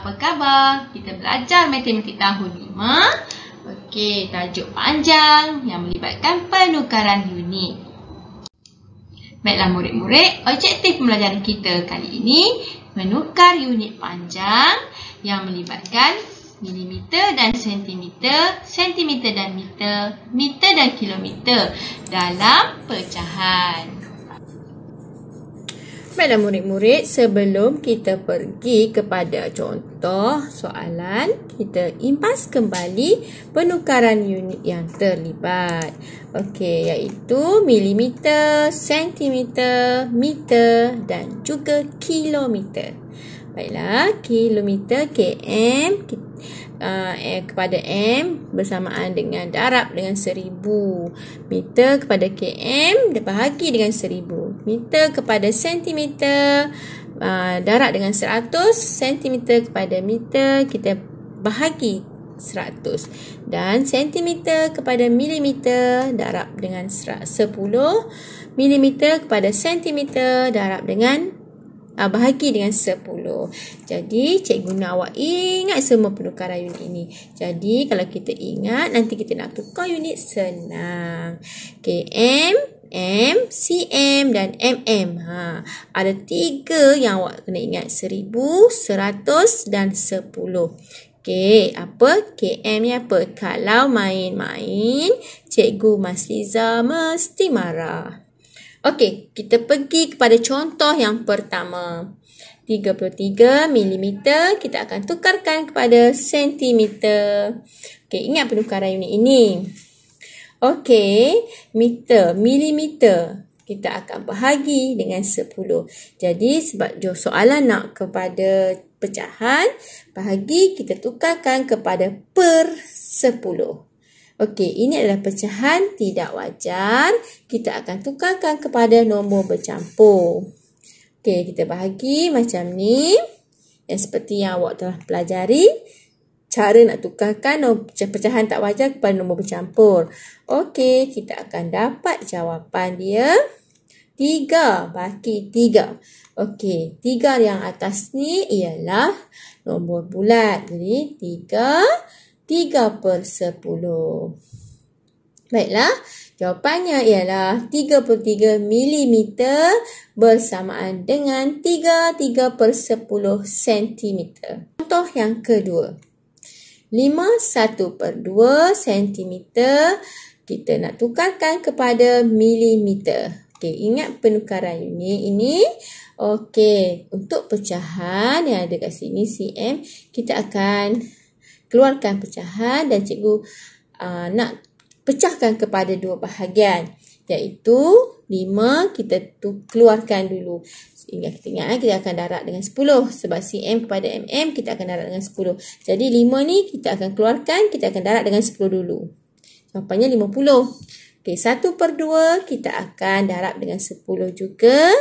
apa khabar? Kita belajar matematik tahun 5. Okey, tajuk panjang yang melibatkan penukaran unit. Baiklah murid-murid, objektif pembelajaran kita kali ini menukar unit panjang yang melibatkan milimeter dan sentimeter, sentimeter dan meter, meter dan kilometer dalam pecahan. Baiklah murid-murid, sebelum kita pergi kepada contoh soalan, kita impas kembali penukaran unit yang terlibat. Okey, iaitu milimeter, sentimeter, meter dan juga kilometer. Baiklah, kilometer km kepada m bersamaan dengan darab dengan 1000. Meter kepada km dibahagi dengan 1000. Meter kepada sentimeter darab dengan 100. Sentimeter kepada meter kita bahagi 100. Dan sentimeter kepada milimeter darab dengan 10. Milimeter kepada sentimeter darab dengan bahagi dengan 10. Jadi cikgu nak awak ingat semua penukaran unit ini. Jadi kalau kita ingat, nanti kita nak tukar unit senang. km, m, cm dan mm. Ada 3 yang awak kena ingat. 1000, 100 dan 10. Okey, apa? km ni apa? Kalau main-main, cikgu Mas Liza mesti marah. Okey, kita pergi kepada contoh yang pertama. 33 mm kita akan tukarkan kepada sentimeter. Okey, ingat penukaran unit ini. Okey, meter, milimeter kita akan bahagi dengan 10. Jadi sebab soalan nak kepada pecahan, bahagi kita tukarkan kepada per 10. Okey, ini adalah pecahan tidak wajar. Kita akan tukarkan kepada nombor bercampur. Okey, kita bahagi macam ni. Yang seperti yang awak telah pelajari. Cara nak tukarkan pecahan tak wajar kepada nombor bercampur. Okey, kita akan dapat jawapan dia 3 baki 3. Okey, 3 yang atas ni ialah nombor bulat. Jadi 3 per 10. Baiklah, jawapannya ialah 33 mm bersamaan dengan 3 per 10 cm. Contoh yang kedua. 51 per 2 cm kita nak tukarkan kepada milimeter. Okey, ingat penukaran unit ini. Okey, untuk pecahan yang ada kat sini cm, kita akan keluarkan pecahan dan cikgu nak pecahkan kepada dua bahagian. Iaitu 5 kita keluarkan dulu. Sehingga kita ingat kita akan darab dengan 10. Sebab cm kepada mm kita akan darab dengan 10. Jadi 5 ni kita akan keluarkan, kita akan darab dengan 10 dulu. Jawapannya 50. Okey, 1 per 2 kita akan darab dengan 10 juga.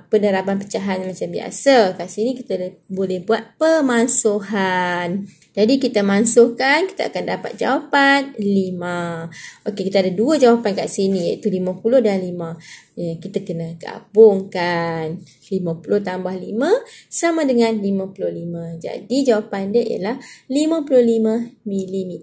Pendaraban pecahan macam biasa. Kat sini kita boleh buat pemansuhan. Jadi kita mansuhkan, kita akan dapat jawapan 5. Okey, kita ada 2 jawapan kat sini iaitu 50 dan 5. Kita kena gabungkan. 50 tambah 5 sama dengan 55. Jadi jawapan dia ialah 55 mm.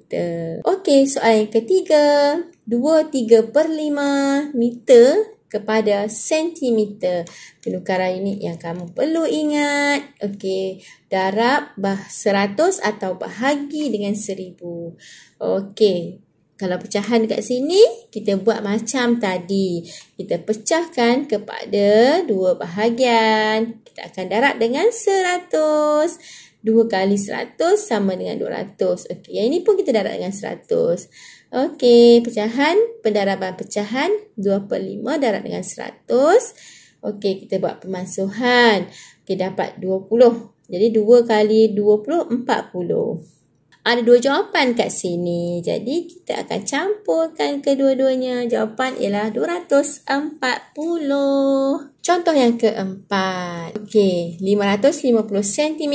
Okey, soalan yang ketiga. 23 per 5 meter kepada sentimeter. Penukaran unit yang kamu perlu ingat. Okey, darab 100 atau bahagi dengan 1000. Okey, kalau pecahan dekat sini, kita buat macam tadi. Kita pecahkan kepada dua bahagian. Kita akan darab dengan 100. 2 kali 100 sama dengan 200. Okey, yang ini pun kita darab dengan 100. Okey, pendaraban pecahan 2 per 5 darab dengan 100. Okey, kita buat pemansuhan. Okey, dapat 20. Jadi 2 kali 20, 40. Ada 2 jawapan kat sini. Jadi kita akan campurkan kedua-duanya. Jawapan ialah 240. Contoh yang keempat. Okey, 550 cm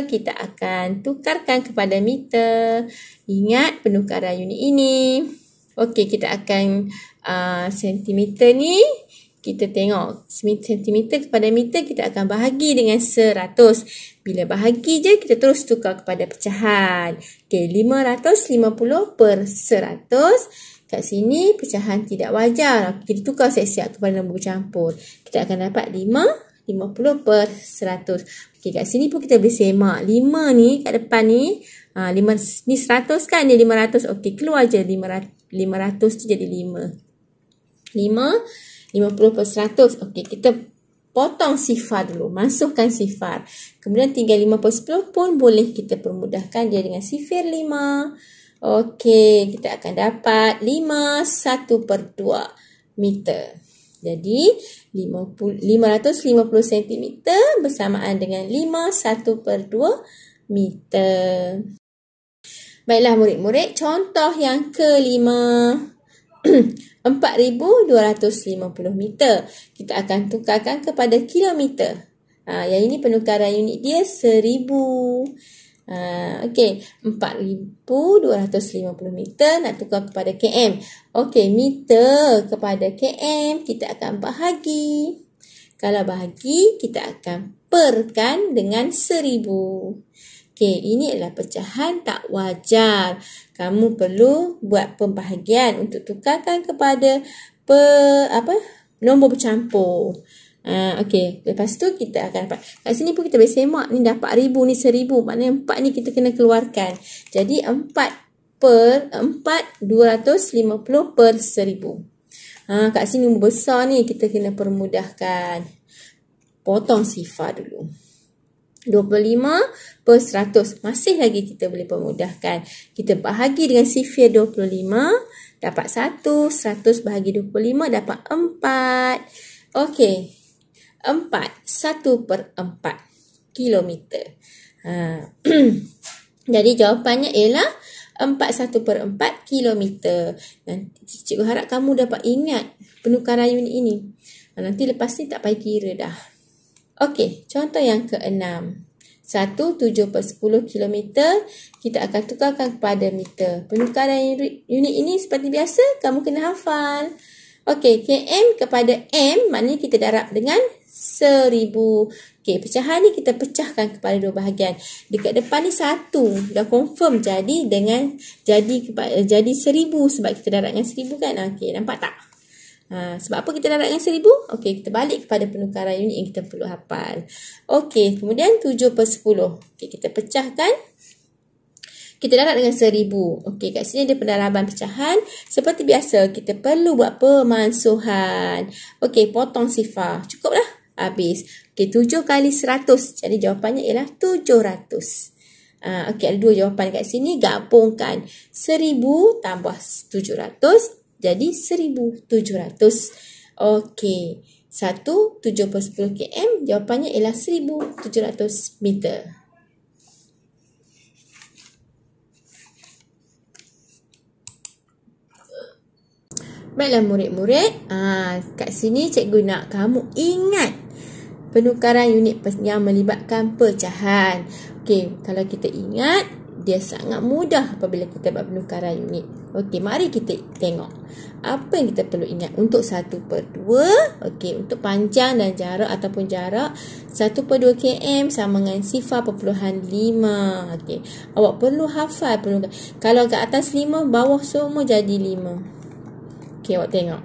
kita akan tukarkan kepada meter. Ingat penukaran unit ini. Okey, kita akan sentimeter ni kita tengok sentimeter kepada meter, kita akan bahagi dengan 100. Bila bahagi je, kita terus tukar kepada pecahan. Okey, 550 per 100. Kat sini pecahan tidak wajar. Kita tukar siap-siap kepada nombor bercampur. Kita akan dapat 50 per 100. Okey, kat sini pun kita boleh semak. 5 ni kat depan ni, 5 ni 100 kan, ni 500. Okey, keluar je 500 tu jadi 5. 50 per 100. Okey, kita potong sifar dulu. Masukkan sifar. Kemudian tinggal 5 per 10 pun boleh kita permudahkan dia dengan sifir 5. Okey, kita akan dapat 5 1 per 2 meter. Jadi, 550 cm bersamaan dengan 5 1 per 2 meter. Baiklah murid-murid, contoh yang kelima. 4,250 meter. Kita akan tukarkan kepada kilometer. Yang ini penukaran unit dia 1,000. Okey, 4,250 meter nak tukar kepada km. Okey, meter kepada km kita akan bahagi. Kalau bahagi, kita akan perkan dengan 1,000. Okey, ini adalah pecahan tak wajar. Kamu perlu buat pembahagian untuk tukarkan kepada nombor bercampur. Okey, lepas tu kita akan dapat. Kat sini pun kita boleh semak. Ni dapat 1,000, ni 1,000. Maknanya 4 ni kita kena keluarkan. Jadi 4,250 per 1,000. Kat sini nombor besar ni kita kena permudahkan. Potong sifar dulu. 25 per 100. Masih lagi kita boleh permudahkan. Kita bahagi dengan sifir 25. Dapat 1. 100 bahagi 25 dapat 4. Okey. 1 per 4 kilometer. Jadi jawapannya ialah 1 per 4 kilometer. Nanti cikgu harap kamu dapat ingat penukaran unit ini. Nanti lepas ni tak payah kira dah. Okey, contoh yang ke-6. 7 per 10 kilometer kita akan tukarkan kepada meter. Penukaran unit ini seperti biasa, kamu kena hafal. Okey, km kepada m maknanya kita darab dengan 1,000. Okey, pecahan ni kita pecahkan kepada dua bahagian. Dekat depan ni 1. Dah confirm jadi 1,000 sebab kita darab dengan 1,000 kan. Okey, nampak tak? Sebab apa kita darab dengan 1,000? Okey, kita balik kepada penukaran unit yang kita perlu hafal. Okey, kemudian 7 per 10. Okey, kita pecahkan. Kita darab dengan 1,000. Okey, kat sini ada pendaraban pecahan. Seperti biasa, kita perlu buat pemansuhan. Okey, potong sifar. Cukup dah? Habis. Okey, 7 kali 100. Jadi jawapannya ialah 700. Okey, ada dua jawapan kat sini. Gabungkan 1,000 tambah 700. Jadi 1,700. Okey. 7 per 10 km. Jawapannya ialah 1,700 meter. Baiklah murid-murid. Kat sini cikgu nak kamu ingat penukaran unit yang melibatkan pecahan. Okey, kalau kita ingat, dia sangat mudah apabila kita buat penukaran unit. Okey, mari kita tengok. Apa yang kita perlu ingat untuk 1 per 2. Okey, untuk panjang dan jarak ataupun jarak 1 per 2 km sama dengan sifar perpuluhan 5. Okey, awak perlu hafal. Kalau ke atas 5, bawah semua jadi 5. Okey, awak tengok.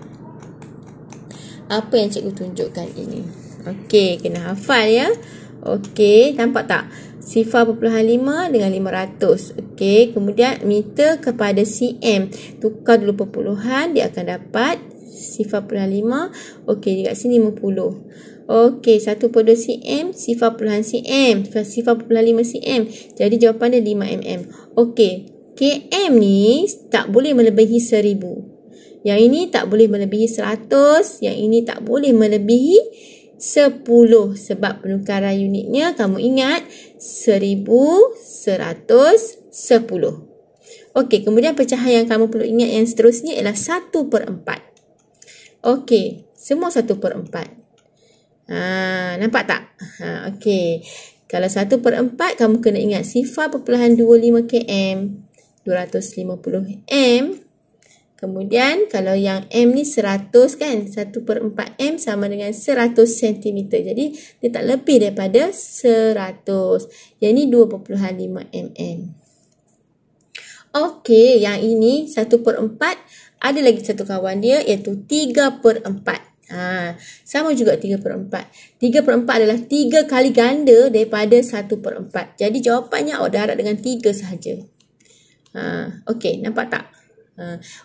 Apa yang cikgu tunjukkan ini. Okey, kena hafal ya. Okey, nampak tak? Sifar perpuluhan 5 dengan 500. Okey, kemudian meter kepada cm. Tukar dulu perpuluhan, dia akan dapat sifar perpuluhan 5. Okey, dekat sini 50. Okey, 1 per 2 cm, sifar perpuluhan cm. Sifar perpuluhan 5 cm. Jadi jawapan dia 5 mm. Okey, km ni tak boleh melebihi 1,000. Yang ini tak boleh melebihi 100. Yang ini tak boleh melebihi 10 sebab penukaran unitnya kamu ingat 1,110. Okey, kemudian pecahan yang kamu perlu ingat yang seterusnya ialah 1 per 4. Okey, semua 1 per 4. Nampak tak? Okey, kalau 1 per 4 kamu kena ingat sifar perpuluhan 25 km, 250 m. Kemudian kalau yang M ni 100 kan, 1/4 M sama dengan 100 cm. Jadi dia tak lebih daripada 100. Yang ni 2.5 mm. Okey, yang ini 1/4. Ada lagi satu kawan dia iaitu 3/4. Sama juga 3/4. 3/4 adalah 3 kali ganda daripada 1/4. Jadi jawapannya awak darab dengan 3 sahaja. Okey, nampak tak?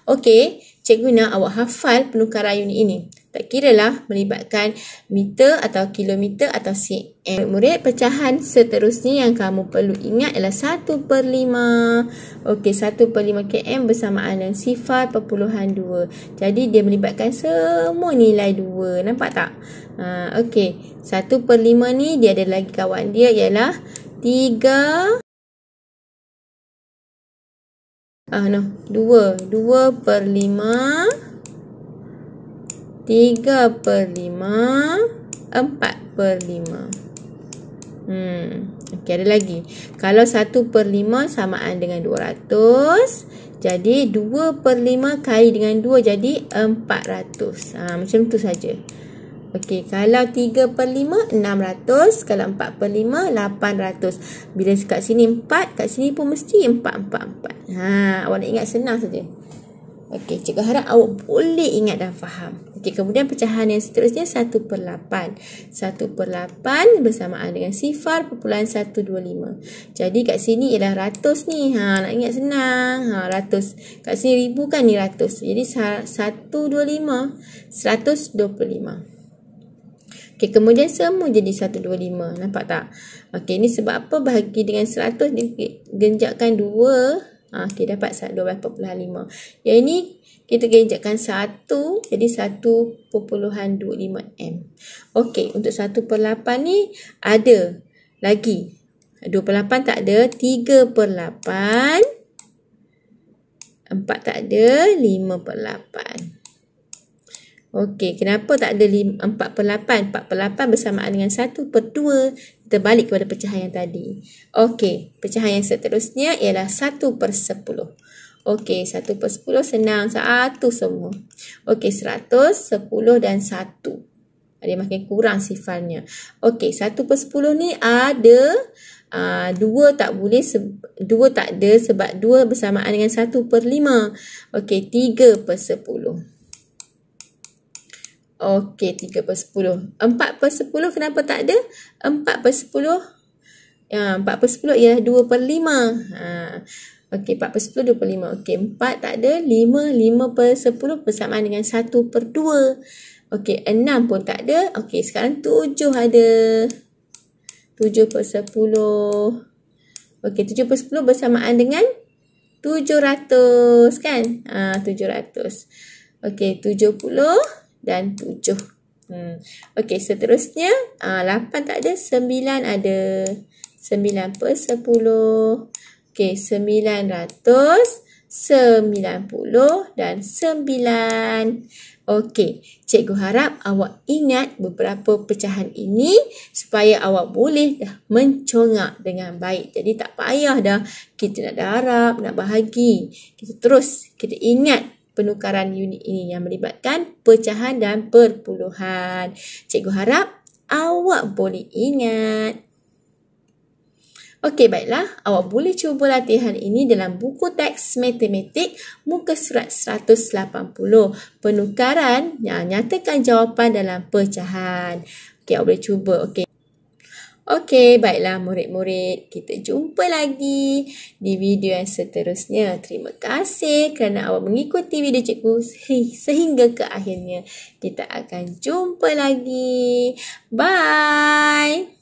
Okey, cikgu nak awak hafal penukaran unit ini. Tak kiralah melibatkan meter atau kilometer atau cm. Murid, pecahan seterusnya yang kamu perlu ingat adalah 1/5. Okey, 1/5 km bersamaan dengan 0.2. Jadi dia melibatkan semua nilai 2. Nampak tak? Okey, 1/5 ni dia ada lagi kawan dia ialah 3 2/5 3/5 4/5. Okey, ada lagi. Kalau 1/5 samaan dengan 200, jadi 2/5 kali dengan 2 jadi 400. Macam tu saja. Okey, kalau 3/5 600, kalau 4/5 800. Bila kat sini 4, kat sini pun mesti 4. Awak nak ingat senang saja. Okey, cikgu harap awak boleh ingat dan faham. Okey, kemudian pecahan yang seterusnya 1/8. 1/8 bersamaan dengan 0.125. Jadi kat sini ialah ratus ni. Nak ingat senang. Ratus. Kat sini ribu kan, ni ratus. Jadi 125. 125. Okey, kemudian semua jadi 125. Nampak tak? Okey, ni sebab apa bahagi dengan 100 digenjakkan 2. Okey, dapat 12.5. Yang ini kita genjakkan 1 jadi 1.25 M. Okey, untuk 1/8 ni ada lagi. 2/8 tak ada, 3/8. 4 tak ada, 5/8. Okey, kenapa tak ada 4/8? 4/8 bersamaan dengan 1/2. Kita balik kepada pecahan yang tadi. Okey, pecahan yang seterusnya ialah 1/10. Okey, 1/10 senang. Satu semua. Okey, 100, 10 dan 1. Dia makin kurang sifarnya. Okey, 1/10 ni ada 2 tak boleh, 2 tak ada sebab 2 bersamaan dengan 1/5. Okey, 3/10. Okey, 3/10. 4/10 kenapa tak ada? 4/10 ialah 2/5. Okey, 4/10 2/5. Okey, 4 tak ada. 5/10 bersamaan dengan 1/2. Okey, 6 pun tak ada. Okey, sekarang 7 ada. 7/10. Okey, 7/10 bersamaan dengan 700 kan? 700. Okey, 70 dan 7. Okey, seterusnya 8 tak ada, 9 ada. 9/10. Okey, 900, 90 dan 9. Okey, cikgu harap awak ingat beberapa pecahan ini supaya awak boleh dah mencongak dengan baik. Jadi tak payah dah kita nak darab, nak bahagi. Kita ingat penukaran unit ini yang melibatkan pecahan dan perpuluhan. Cikgu harap awak boleh ingat. Okey, baiklah. Awak boleh cuba latihan ini dalam buku teks matematik muka surat 180. Penukaran yang nyatakan jawapan dalam pecahan. Okey, awak boleh cuba. Okey. Okey, baiklah murid-murid. Kita jumpa lagi di video yang seterusnya. Terima kasih kerana awak mengikuti video cikgu sehingga ke akhirnya. Kita akan jumpa lagi. Bye!